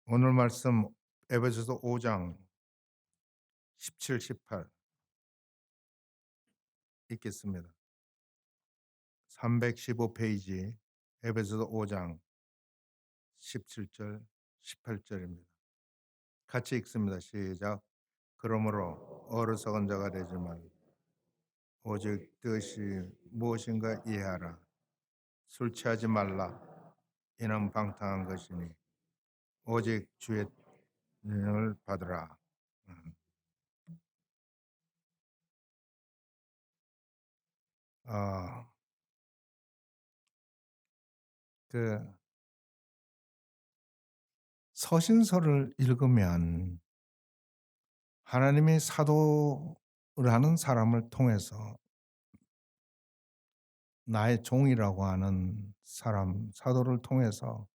오늘 말씀 에베소서 5장 17, 18 읽겠습니다. 315페이지 에베소서 5장 17절, 18절입니다. 같이 읽습니다. 시작. 그러므로 어리석은 자가 되지 말라. 오직 뜻이 무엇인가 이해하라. 술 취하지 말라. 이는 방탕한 것이니 오직 주의 은혜를 받으라. 음. 아, 그 서신서를 읽으면 하나님이 사도라는 사람을 통해서 나의 종이라고 하는 사람, 사도를 통해서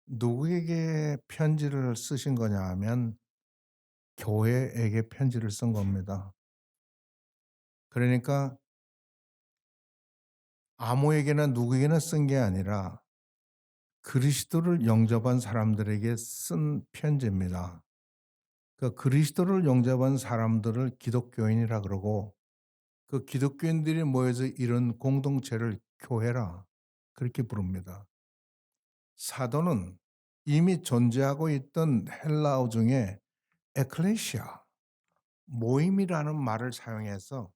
누구에게 편지를 쓰신 거냐 하면 교회에게 편지를 쓴 겁니다. 그러니까 아무에게나 누구에게나 쓴 게 아니라 그리스도를 영접한 사람들에게 쓴 편지입니다. 그 그리스도를 영접한 사람들을 기독교인이라 그러고 그 기독교인들이 모여서 이런 공동체를 교회라 그렇게 부릅니다. 사도는 이미 존재하고 있던 헬라어 중에 에클레시아, 모임이라는 말을 사용해서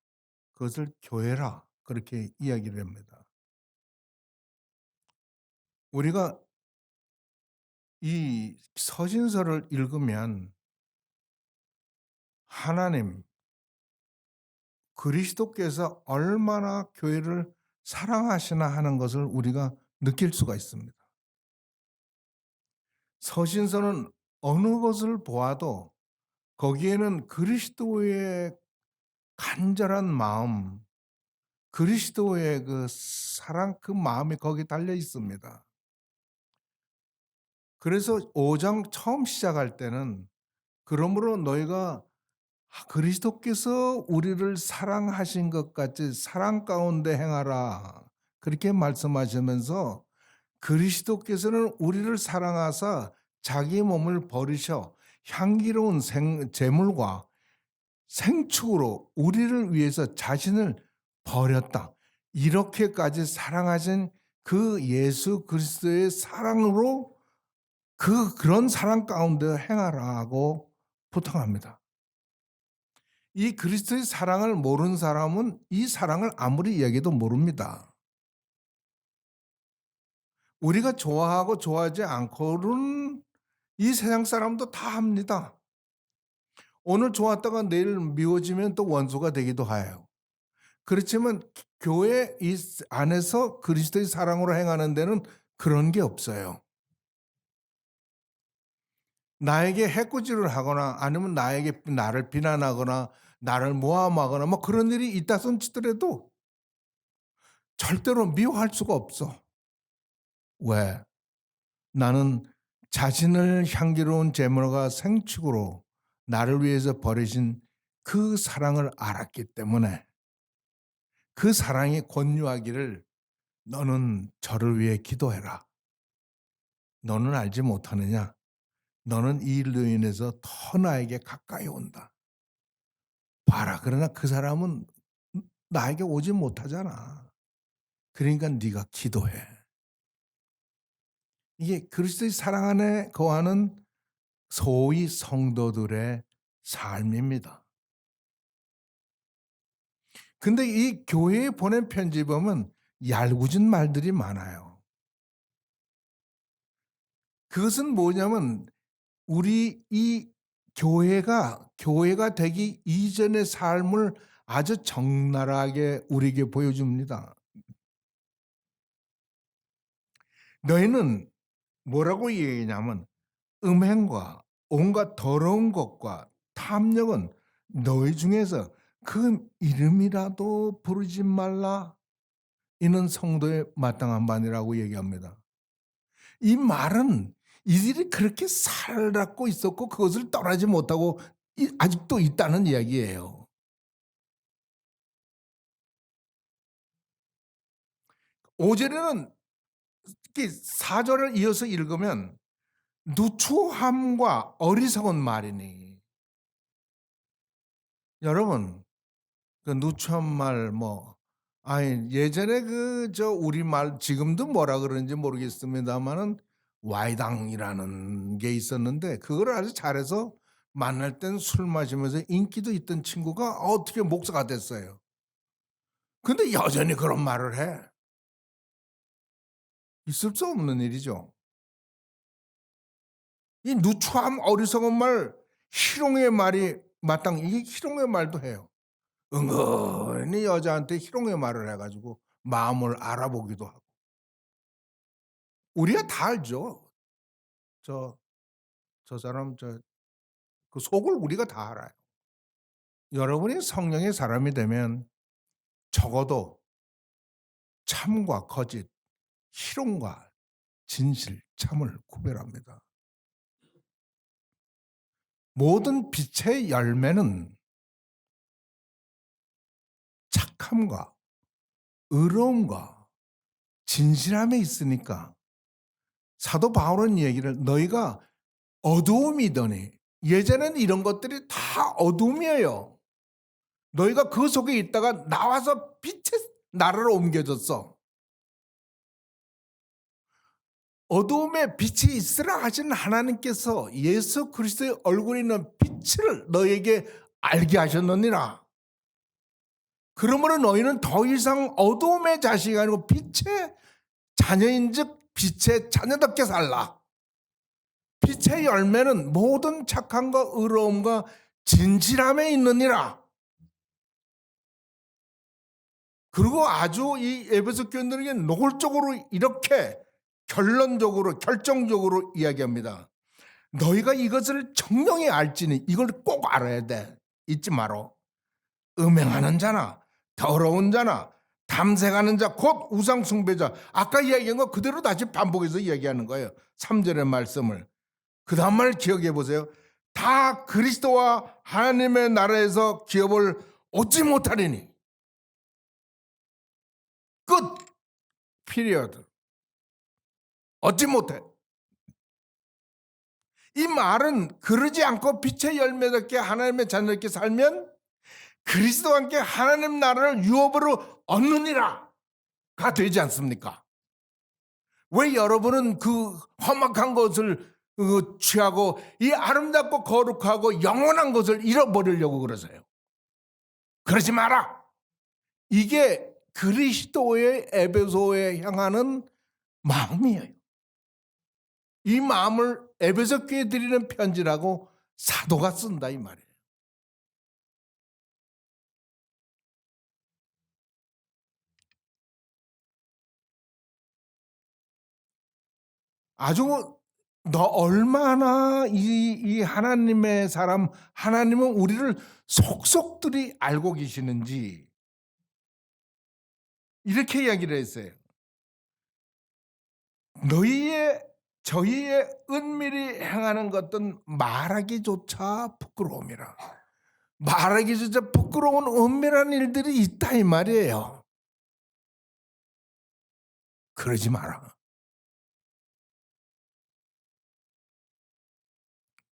그것을 교회라 그렇게 이야기를 합니다. 우리가 이 서신서를 읽으면 하나님, 그리스도께서 얼마나 교회를 사랑하시나 하는 것을 우리가 느낄 수가 있습니다. 서신서는 어느 것을 보아도 거기에는 그리스도의 간절한 마음, 그리스도의 그 사랑, 그 마음이 거기 달려 있습니다. 그래서 5장 처음 시작할 때는 그러므로 너희가 그리스도께서 우리를 사랑하신 것 같이 사랑 가운데 행하라. 그렇게 말씀하시면서 그리스도께서는 우리를 사랑하사 자기 몸을 버리셔 향기로운 제물과 생축으로 우리를 위해서 자신을 버렸다. 이렇게까지 사랑하신 그 예수 그리스도의 사랑으로 그런 사랑 가운데 행하라고 부탁합니다. 이 그리스도의 사랑을 모르는 사람은 이 사랑을 아무리 이야기해도 모릅니다. 우리가 좋아하고 좋아하지 않고는 이 세상 사람도 다 합니다. 오늘 좋았다가 내일 미워지면 또 원수가 되기도 해요. 그렇지만 교회 안에서 그리스도의 사랑으로 행하는 데는 그런 게 없어요. 나에게 해코지를 하거나 아니면 나를 비난하거나 나를 모함하거나 뭐 그런 일이 있다 손치더라도 절대로 미워할 수가 없어. 왜? 나는 자신을 향기로운 제물과 생축으로 나를 위해서 버리신 그 사랑을 알았기 때문에 그 사랑이 권유하기를 너는 저를 위해 기도해라. 너는 알지 못하느냐? 너는 이 일로 인해서 더 나에게 가까이 온다. 봐라. 그러나 그 사람은 나에게 오지 못하잖아. 그러니까 네가 기도해. 이게 그리스도의 사랑 안에 거하는 소위 성도들의 삶입니다. 근데 이 교회에 보낸 편지 보면 얄궂은 말들이 많아요. 그것은 뭐냐면 우리 이 교회가 되기 이전의 삶을 아주 적나라하게 우리에게 보여줍니다. 너희는 뭐라고 얘기냐면 음행과 온갖 더러운 것과 탐욕은 너희 중에서 그 이름이라도 부르지 말라. 이는 성도의 마땅한 반이라고 얘기합니다. 이 말은 이들이 그렇게 살았고 있었고 그것을 떠나지 못하고 아직도 있다는 이야기예요. 5절에는 4절을 이어서 읽으면 누추함과 어리석은 말이니. 여러분, 그 누추한 말 뭐 아니 예전에 그 저 우리말 지금도 뭐라 그러는지 모르겠습니다마는 와이당이라는 게 있었는데 그거를 아주 잘해서 만날 땐 술 마시면서 인기도 있던 친구가 어떻게 목사가 됐어요. 근데 여전히 그런 말을 해. 있을 수 없는 일이죠. 이 누추함 어리석은 말 희롱의 말이 마땅 이게 희롱의 말도 해요. 은근히 여자한테 희롱의 말을 해 가지고 마음을 알아보기도 하고. 우리가 다 알죠. 저 저 사람 그 속을 우리가 다 알아요. 여러분이 성령의 사람이 되면 적어도 참과 거짓, 희롱과 진실, 참을 구별합니다. 모든 빛의 열매는 착함과 의로움과 진실함에 있으니까 사도 바울은 얘기를 너희가 어두움이더니 예전에는 이런 것들이 다 어둠이에요. 너희가 그 속에 있다가 나와서 빛의 나라로 옮겨졌어. 어두움에 빛이 있으라 하신 하나님께서 예수 그리스도의 얼굴에 있는 빛을 너에게 알게 하셨느니라. 그러므로 너희는 더 이상 어두움의 자식이 아니고 빛의 자녀인즉 빛의 자녀답게 살라. 빛의 열매는 모든 착함과 의로움과 진실함에 있느니라. 그리고 아주 이 에베소 교인들에게 노골적으로 이렇게 결론적으로 결정적으로 이야기합니다. 너희가 이것을 정령히 알지니 이걸 꼭 알아야 돼. 잊지 마라. 음행하는 자나 더러운 자나 탐색하는 자 곧 우상 숭배자. 아까 이야기한 거 그대로 다시 반복해서 이야기하는 거예요. 3절의 말씀을. 그 다음 말 기억해 보세요. 다 그리스도와 하나님의 나라에서 기업을 얻지 못하리니. 끝. 피리어드. 얻지 못해. 이 말은 그러지 않고 빛의 열매답게 하나님의 자녀답게 살면 그리스도와 함께 하나님 나라를 유업으로 얻느니라 가 되지 않습니까? 왜 여러분은 그 험악한 것을 취하고 이 아름답고 거룩하고 영원한 것을 잃어버리려고 그러세요? 그러지 마라. 이게 그리스도의 에베소에 향하는 마음이에요. 이 마음을 에베소 교회에 드리는 편지라고 사도가 쓴다 이 말이에요. 아주 너 얼마나 이 하나님의 사람 하나님은 우리를 속속들이 알고 계시는지 이렇게 이야기를 했어요. 너희의 저희의 은밀히 행하는 것은 말하기조차 부끄러움이라. 말하기조차 부끄러운 은밀한 일들이 있다 이 말이에요. 그러지 마라.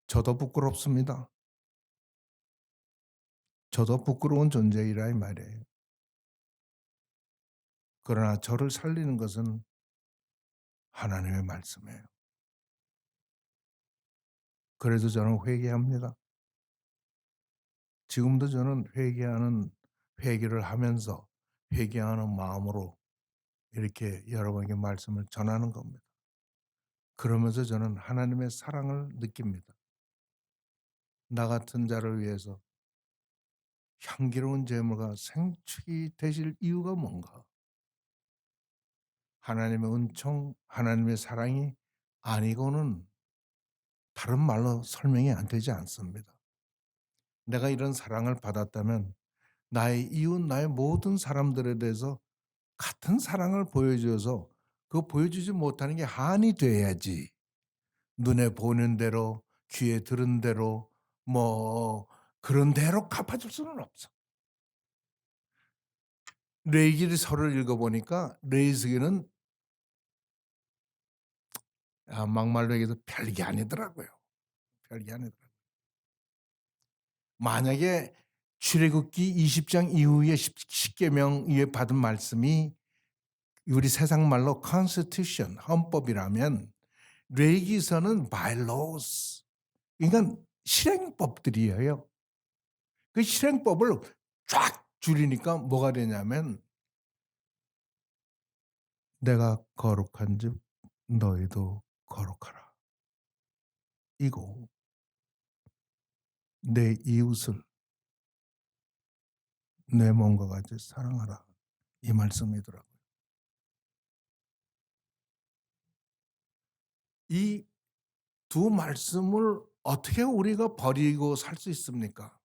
저도 부끄럽습니다. 저도 부끄러운 존재이라 이 말이에요. 그러나 저를 살리는 것은 하나님의 말씀이에요. 그래서 저는 회개합니다. 지금도 저는 회개를 하면서 회개하는 마음으로 이렇게 여러분에게 말씀을 전하는 겁니다. 그러면서 저는 하나님의 사랑을 느낍니다. 나 같은 자를 위해서 향기로운 제물과 생축이 되실 이유가 뭔가? 하나님의 은총, 하나님의 사랑이 아니고는 다른 말로 설명이 안 되지 않습니다. 내가 이런 사랑을 받았다면 나의 이웃, 나의 모든 사람들에 대해서 같은 사랑을 보여줘서 그 보여주지 못하는 게 한이 돼야지. 눈에 보는 대로, 귀에 들은 대로, 뭐 그런 대로 갚아줄 수는 없어. 레이기를 서를 읽어보니까 레이스기는 막말로 얘기해서 별게 아니더라고요. 별게 아니더라고요. 만약에 출애굽기 20장 이후에 십계명 이후에 받은 말씀이 우리 세상 말로 constitution 헌법이라면 레위기서는 bylaws 그러니까 실행법들이에요. 그 실행법을 쫙 줄이니까 뭐가 되냐면 "내가 거룩한즉 너희도 거룩하라." 이고 "내 이웃을 내 몸과 같이 사랑하라." 이 말씀이더라고요. 이 두 말씀을 어떻게 우리가 버리고 살 수 있습니까?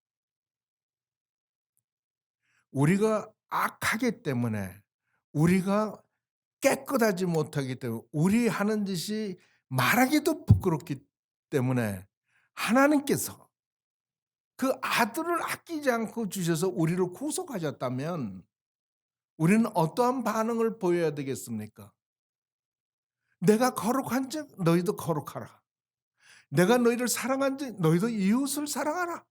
우리가 악하기 때문에 우리가 깨끗하지 못하기 때문에 우리 하는 짓이 말하기도 부끄럽기 때문에 하나님께서 그 아들을 아끼지 않고 주셔서 우리를 구속하셨다면 우리는 어떠한 반응을 보여야 되겠습니까? 내가 거룩한즉 너희도 거룩하라. 내가 너희를 사랑한즉 너희도 이웃을 사랑하라.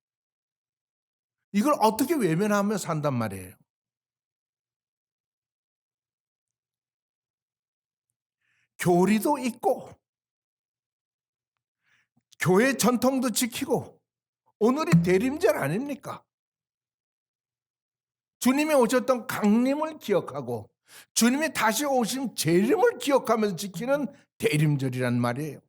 이걸 어떻게 외면하며 산단 말이에요. 교리도 있고 교회 전통도 지키고 오늘이 대림절 아닙니까? 주님이 오셨던 강림을 기억하고 주님이 다시 오신 재림을 기억하면서 지키는 대림절이란 말이에요.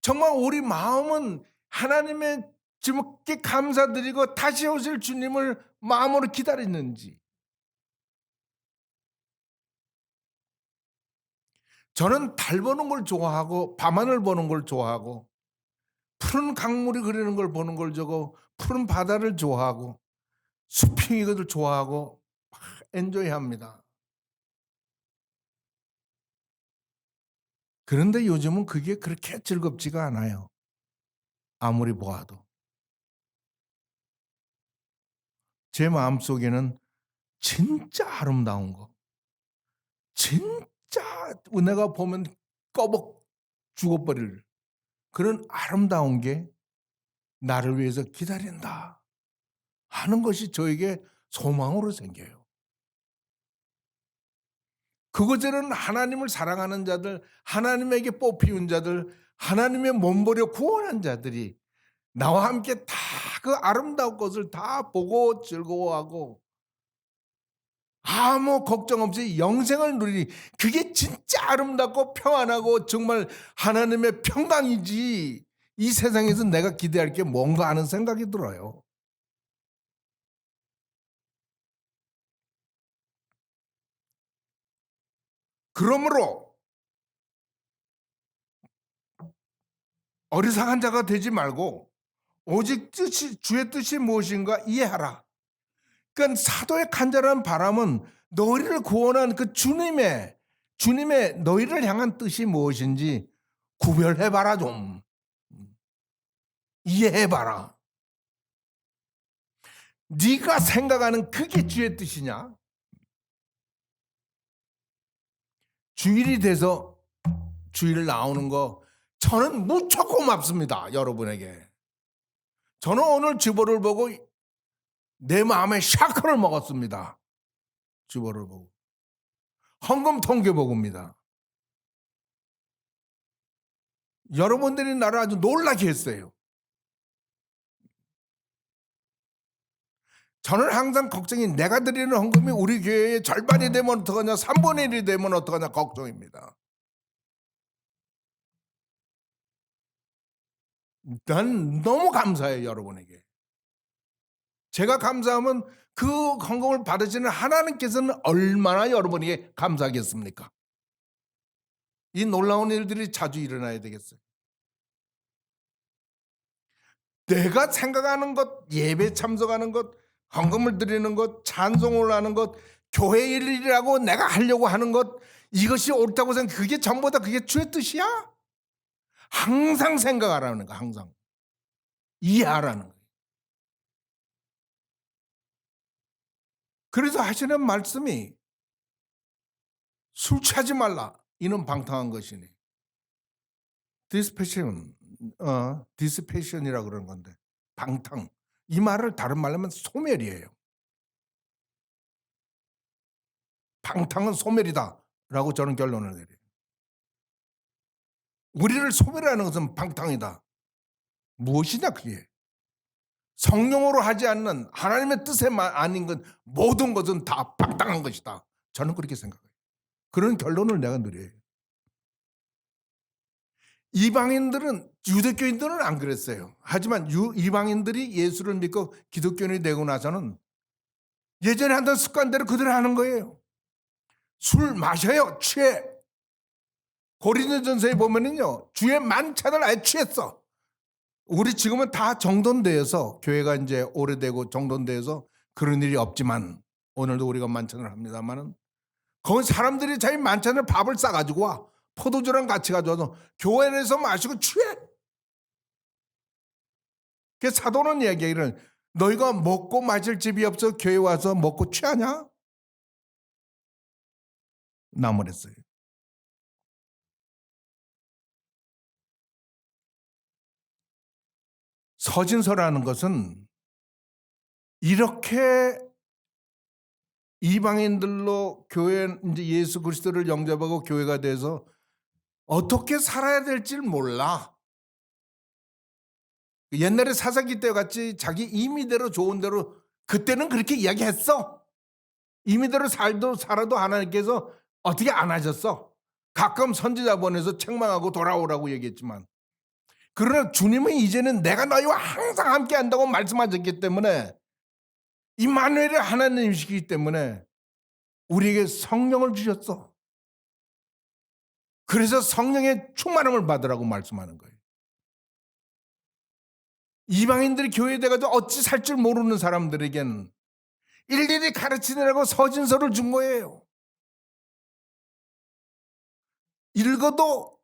정말 우리 마음은 하나님의 주께 감사드리고 다시 오실 주님을 마음으로 기다리는지. 저는 달 보는 걸 좋아하고 밤하늘 보는 걸 좋아하고 푸른 강물이 흐르는 걸 보는 걸 저거 푸른 바다를 좋아하고 수평이 것을 좋아하고 막 엔조이합니다. 그런데 요즘은 그게 그렇게 즐겁지가 않아요. 아무리 보아도. 제 마음속에는 진짜 아름다운 거, 진짜 내가 보면 꺼벅 죽어버릴 그런 아름다운 게 나를 위해서 기다린다 하는 것이 저에게 소망으로 생겨요. 그것들은 하나님을 사랑하는 자들, 하나님에게 뽑히운 자들, 하나님의 몸버려 구원한 자들이 나와 함께 다 그 아름다운 것을 다 보고 즐거워하고 아무 걱정 없이 영생을 누리니 그게 진짜 아름답고 평안하고 정말 하나님의 평강이지 이 세상에서 내가 기대할 게 뭔가 하는 생각이 들어요. 그러므로 어리석은 자가 되지 말고 오직 주의 뜻이 무엇인가 이해하라. 그러니까 사도의 간절한 바람은 너희를 구원한 그 주님의 너희를 향한 뜻이 무엇인지 구별해 봐라 좀. 이해해 봐라. 네가 생각하는 그게 주의 뜻이냐? 주일이 돼서 주일 나오는 거 저는 무척 고맙습니다. 여러분에게. 저는 오늘 주보를 보고 내 마음에 샤크를 먹었습니다. 주보를 보고. 헌금 통계 보고입니다. 여러분들이 나를 아주 놀라게 했어요. 저는 항상 걱정이 내가 드리는 헌금이 우리 교회의 절반이 되면 어떡하냐 3분의 1이 되면 어떡하냐 걱정입니다. 난 너무 감사해요 여러분에게. 제가 감사하면 그 헌금을 받으시는 하나님께서는 얼마나 여러분에게 감사하겠습니까? 이 놀라운 일들이 자주 일어나야 되겠어요. 내가 생각하는 것, 예배 참석하는 것, 헌금을 드리는 것, 찬송을 하는 것, 교회 일이라고 내가 하려고 하는 것, 이것이 옳다고 생각, 그게 전부 다 그게 주의 뜻이야? 항상 생각하라는 거, 항상. 이해하라는 거예요. 그래서 하시는 말씀이 술 취하지 말라. 이는 방탕한 것이니. 디스패션 디스패션이라 그러는 건데 방탕. 이 말을 다른 말로 하면 소멸이에요. 방탕은 소멸이다라고 저는 결론을 내려요. 우리를 소멸하는 것은 방탕이다. 무엇이냐 그게. 성령으로 하지 않는 하나님의 뜻에 아닌 건 모든 것은 다 방탕한 것이다. 저는 그렇게 생각해요. 그런 결론을 내가 내려요. 이방인들은 유대교인들은 안 그랬어요. 하지만 이방인들이 예수를 믿고 기독교인이 되고 나서는 예전에 하던 습관대로 그대로 하는 거예요. 술 마셔요. 취해. 고린도전서에 보면은요. 주의 만찬을 아예 취했어. 우리 지금은 다 정돈되어서 교회가 이제 오래되고 정돈되어서 그런 일이 없지만 오늘도 우리가 만찬을 합니다만은 거기 사람들이 자기 만찬을 밥을 싸가지고 와. 포도주랑 같이 가져와서 교회 내에서 마시고 취해. 그 사도는 얘기를 너희가 먹고 마실 집이 없어 교회 와서 먹고 취하냐? 나무랬어요. 서신서라는 것은 이렇게 이방인들로 교회 이제 예수 그리스도를 영접하고 교회가 돼서 어떻게 살아야 될지 몰라. 옛날에 사사기 때 같이 자기 임의대로 좋은 대로 그때는 그렇게 이야기했어. 임의대로 살아도 하나님께서 어떻게 안 하셨어. 가끔 선지자 보내서 책망하고 돌아오라고 얘기했지만 그러나 주님은 이제는 내가 너희와 항상 함께 한다고 말씀하셨기 때문에 임마누엘이 하나님이시기 때문에 우리에게 성령을 주셨어. 그래서 성령의 충만함을 받으라고 말씀하는 거예요. 이방인들이 교회에 돼가지고 어찌 살 줄 모르는 사람들에게는 일일이 가르치느라고 서신서를 준 거예요. 읽어도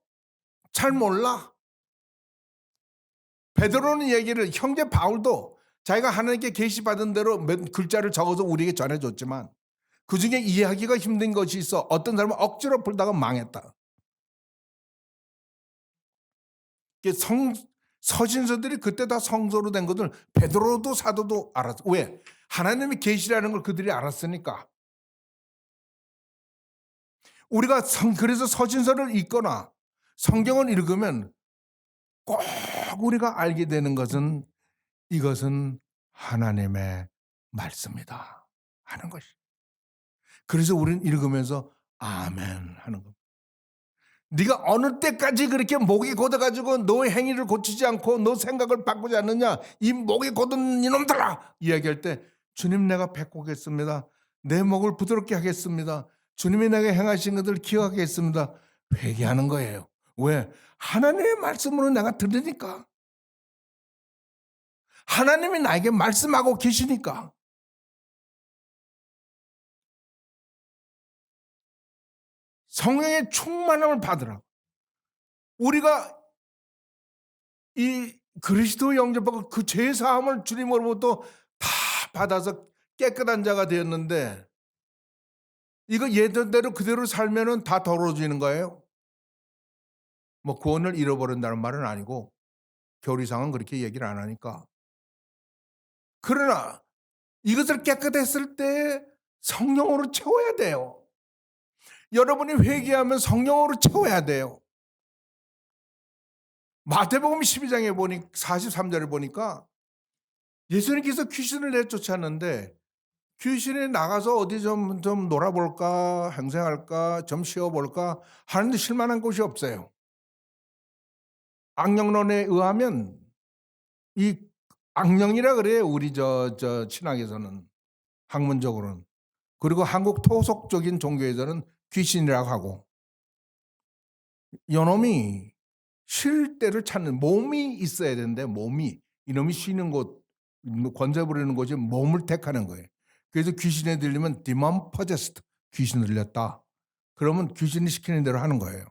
잘 몰라. 베드로는 얘기를 형제 바울도 자기가 하나님께 계시받은 대로 몇 글자를 적어서 우리에게 전해줬지만 그중에 이해하기가 힘든 것이 있어 어떤 사람은 억지로 풀다가 망했다. 서신서들이 그때 다 성서로 된 것을 베드로도 사도도 알았어. 왜? 하나님의 계시라는 걸 그들이 알았으니까. 우리가 그래서 서신서를 읽거나 성경을 읽으면 꼭 우리가 알게 되는 것은 이것은 하나님의 말씀이다 하는 것이. 그래서 우리는 읽으면서 아멘 하는 겁니다. 네가 어느 때까지 그렇게 목이 곧아가지고 너의 행위를 고치지 않고 너 생각을 바꾸지 않느냐 이 목이 곧은 이놈들아 이야기할 때 주님 내가 바꾸겠습니다. 내 목을 부드럽게 하겠습니다. 주님이 내게 행하신 것을 기억하겠습니다. 회개하는 거예요. 왜? 하나님의 말씀으로 내가 들으니까. 하나님이 나에게 말씀하고 계시니까. 성령의 충만함을 받으라. 우리가 이 그리스도 영접하고 그 죄 사함을 주님으로부터 다 받아서 깨끗한 자가 되었는데 이거 예전대로 그대로 살면은 다 더러워지는 거예요. 뭐 구원을 잃어버린다는 말은 아니고 교리상은 그렇게 얘기를 안 하니까. 그러나 이것을 깨끗했을 때 성령으로 채워야 돼요. 여러분이 회개하면 성령으로 채워야 돼요. 마태복음 12장에 보니 43절을 보니까 예수님께서 귀신을 내쫓았는데 귀신이 나가서 어디 좀 놀아볼까 행생할까 좀 쉬어볼까 하는데 쉴만한 곳이 없어요. 악령론에 의하면 이 악령이라 그래요. 우리 저 신학에서는 학문적으로는. 그리고 한국 토속적인 종교에서는 귀신이라고 하고 요놈이 쉴 때를 찾는 몸이 있어야 되는데 몸이 이놈이 쉬는 곳 권세 부리는 곳이 몸을 택하는 거예요. 그래서 귀신에 들리면 디먼 퍼제스트 귀신 들렸다. 그러면 귀신이 시키는 대로 하는 거예요.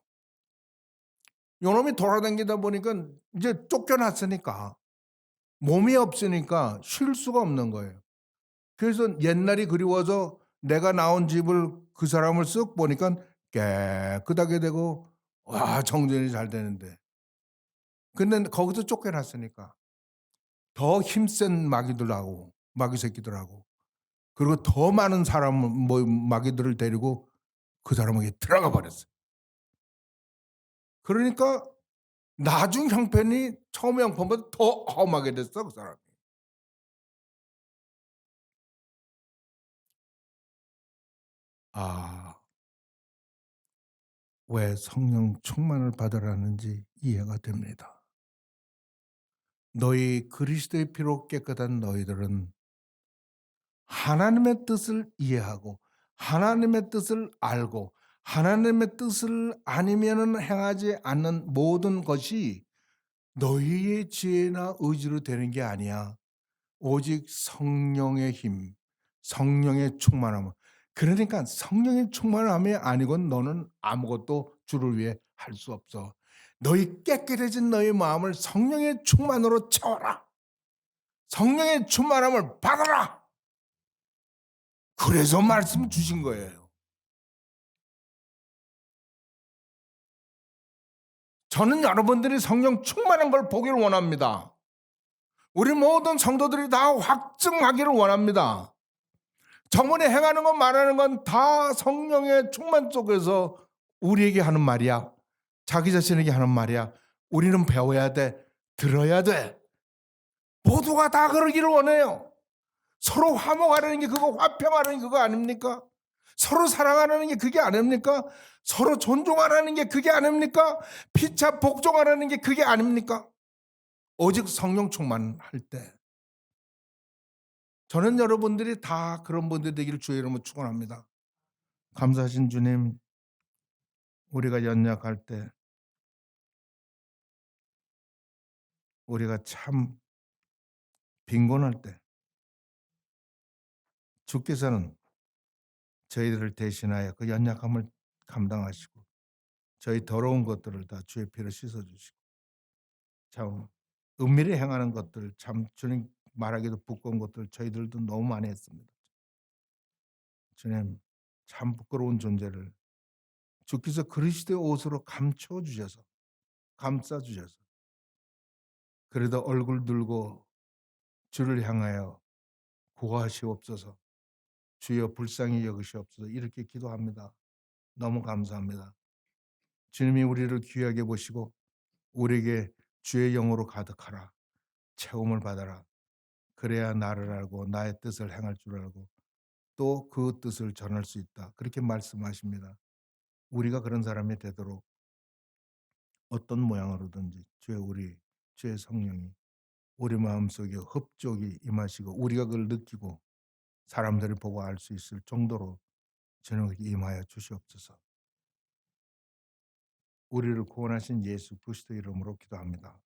요놈이 돌아다니다 보니까 이제 쫓겨났으니까 몸이 없으니까 쉴 수가 없는 거예요. 그래서 옛날이 그리워서 내가 나온 집을 그 사람을 쓱 보니까 깨끗하게 되고 와 정전이 잘 되는데 근데 거기서 쫓겨났으니까 더 힘센 마귀들하고 마귀 새끼들하고 그리고 더 많은 사람 뭐 마귀들을 데리고 그 사람에게 들어가 버렸어요. 그러니까 나중 형편이 처음 형편보다 더 험하게 됐어 그 사람이. 아. 왜 성령 충만을 받으라는지 이해가 됩니다. 너희 그리스도의 피로 깨끗한 너희들은 하나님의 뜻을 이해하고 하나님의 뜻을 알고 하나님의 뜻을 아니면은 행하지 않는 모든 것이 너희의 지혜나 의지로 되는 게 아니야. 오직 성령의 힘, 성령의 충만함. 그러니까 성령의 충만함이 아니건 너는 아무것도 주를 위해 할 수 없어. 너희 깨끗해진 너희 마음을 성령의 충만으로 채워라. 성령의 충만함을 받아라. 그래서 말씀 주신 거예요. 저는 여러분들이 성령 충만한 걸 보기를 원합니다. 우리 모든 성도들이 다 확증하기를 원합니다. 저번에 행하는 것 말하는 건 다 성령의 충만 속에서 우리에게 하는 말이야. 자기 자신에게 하는 말이야. 우리는 배워야 돼. 들어야 돼. 모두가 다 그러기를 원해요. 서로 화목하라는 게 그거 화평하라는 게 그거 아닙니까? 서로 사랑하라는 게 그게 아닙니까? 서로 존중하라는 게 그게 아닙니까? 피차 복종하라는 게 그게 아닙니까? 오직 성령 충만할 때 저는 여러분들이 다 그런 분들 되기를 주의 이름으로 축원합니다. 감사하신 주님, 우리가 연약할 때 우리가 참 빈곤할 때 주께서는 저희들을 대신하여 그 연약함을 감당하시고 저희 더러운 것들을 다 주의 피로 씻어 주시고 참 은밀히 행하는 것들 참 주님 말하기도 부끄러운 것들 저희들도 너무 많이 했습니다. 주님 참 부끄러운 존재를 주께서 그리스도의 옷으로 감춰 주셔서 감싸 주셔서 그래도 얼굴 들고 주를 향하여 구하시옵소서 주여 불쌍히 여기시옵소서 이렇게 기도합니다. 너무 감사합니다. 주님이 우리를 귀하게 보시고 우리에게 주의 영으로 가득하라. 체험을 받아라. 그래야 나를 알고 나의 뜻을 행할 줄 알고 또 그 뜻을 전할 수 있다. 그렇게 말씀하십니다. 우리가 그런 사람이 되도록 어떤 모양으로든지 주의 성령이 우리 마음속에 흡족이 임하시고 우리가 그걸 느끼고 사람들이 보고 알 수 있을 정도로 저녁에 임하여 주시옵소서. 우리를 구원하신 예수 그리스도 이름으로 기도합니다.